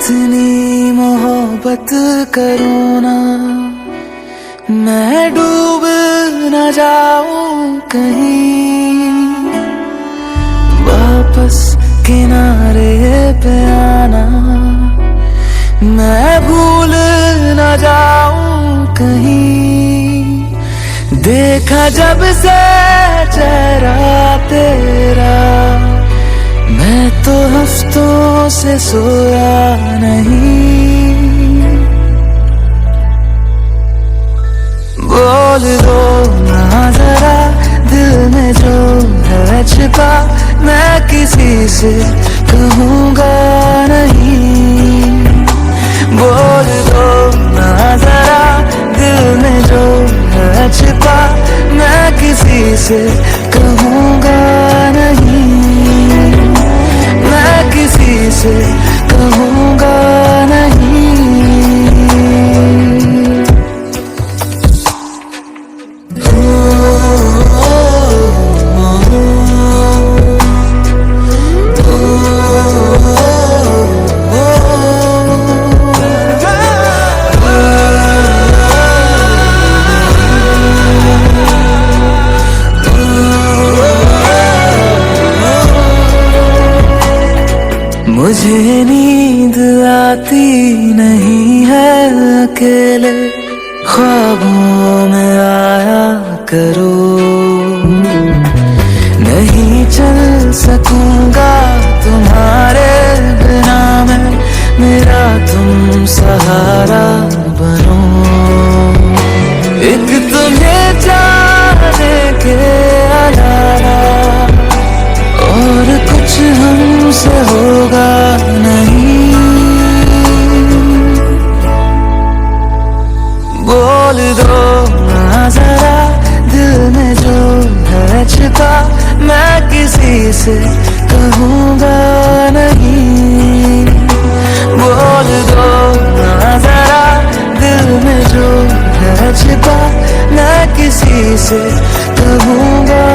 इतनी मोहब्बत करूँ ना, मैं डूब न जाऊं कहीं, वापस किनारे पे आना, मैं भूल न जाऊं कहीं। देखा जब से चेहरा तेरा, मैं तो हफ्तों से सोया नहीं। बोल दो ना जरा दिल में जो है छिपा, मैं किसी से कहूँगा नहीं। बोल दो ना जरा दिल में जो है छिपा, मैं किसी से कहूँगा नहीं, मैं किसी से कहूँगा नहीं। मुझे नींद आती नहीं है अकेले, ख्वाबों में आया करो। नहीं चल सकूंगा तुम्हारे बिना मैं, मेरा तुम सहारा बनो। एक तुम्हें जाने के अलावा और कुछ हमसे होगा नहीं। बोल दो ना जरा दिल में जो है छिपा, मैं किसी से कहूँगा नहीं। बोल दो ना जरा दिल में जो है छिपा, मैं किसी से कहूँगा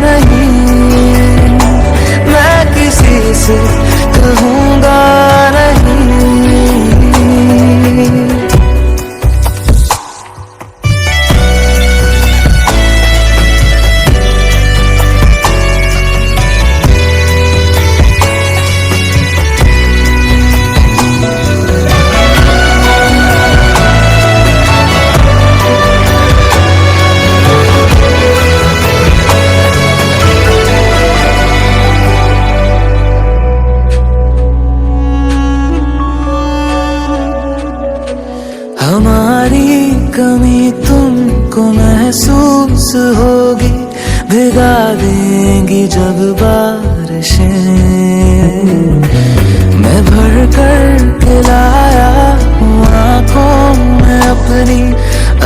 नहीं, मैं किसी से कहूँगा नहीं। हमारी कमी तुमको महसूस होगी, भिगा देंगी जब बारिशें। मैं भर कर के लाया हूँ आँखों में अपनी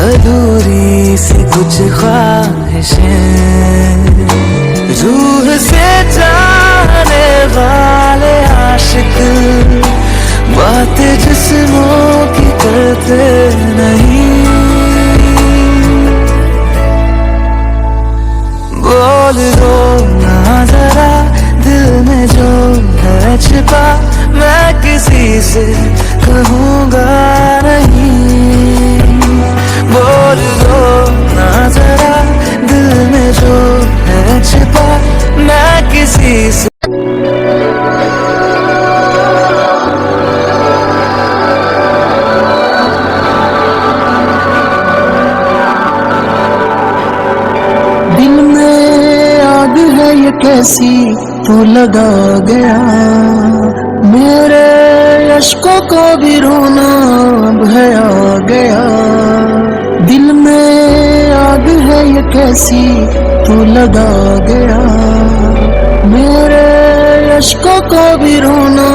अधूरी सी कुछ ख्वाहिशें। रूह से जाने वाले आशिक बातें जिस्मों की करते नहीं। बोल दो ना जरा दिल में जो है छिपा, मैं किसी से कहूँगा नहीं। बोल दो ना जरा दिल में जो है छिपा, मैं किसी से कैसी तो लगा गया, मेरे अश्कों को भी रोना भया गया। दिल में आग है ये कैसी तो लगा गया, मेरे अश्कों को भी रोना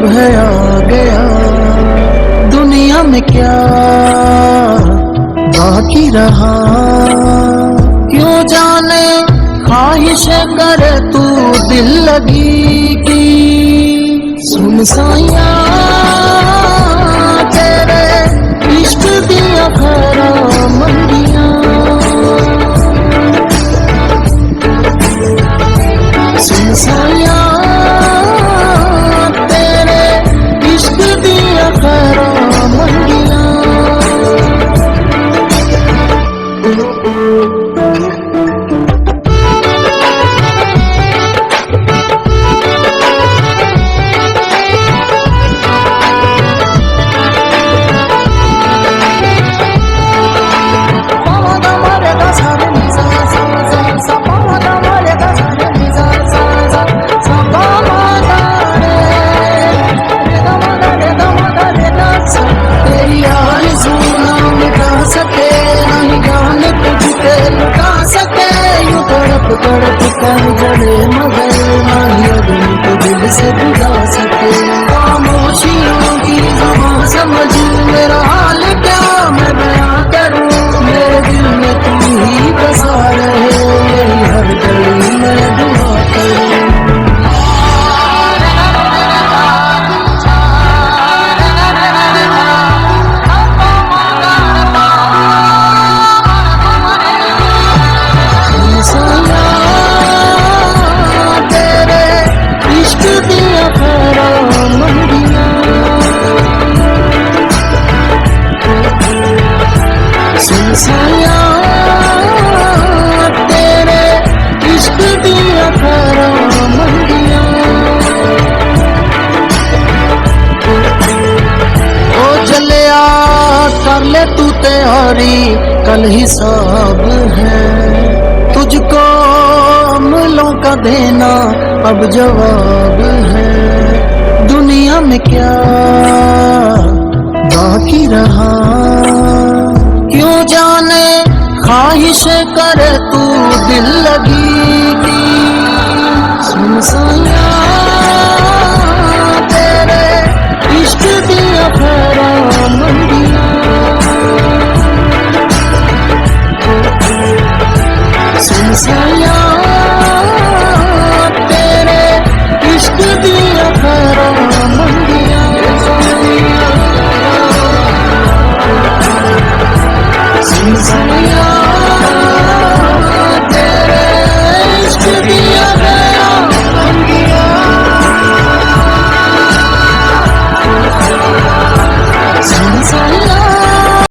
भया गया। दुनिया में क्या बाकी रहा क्यों जाने, ख्वाहिश करे तू दिल लगी की। सुन साया तेरे इश्क दिया खरा मंदियां, सुन साया तेरे इश्क दिया कर ले तू तैयारी, कल हिसाब है तुझको अमलों का देना, अब जवाब है। दुनिया में क्या बाकी रहा, क्यों जाने ख्वाहिश करे तू दिल लगी की। सुन साया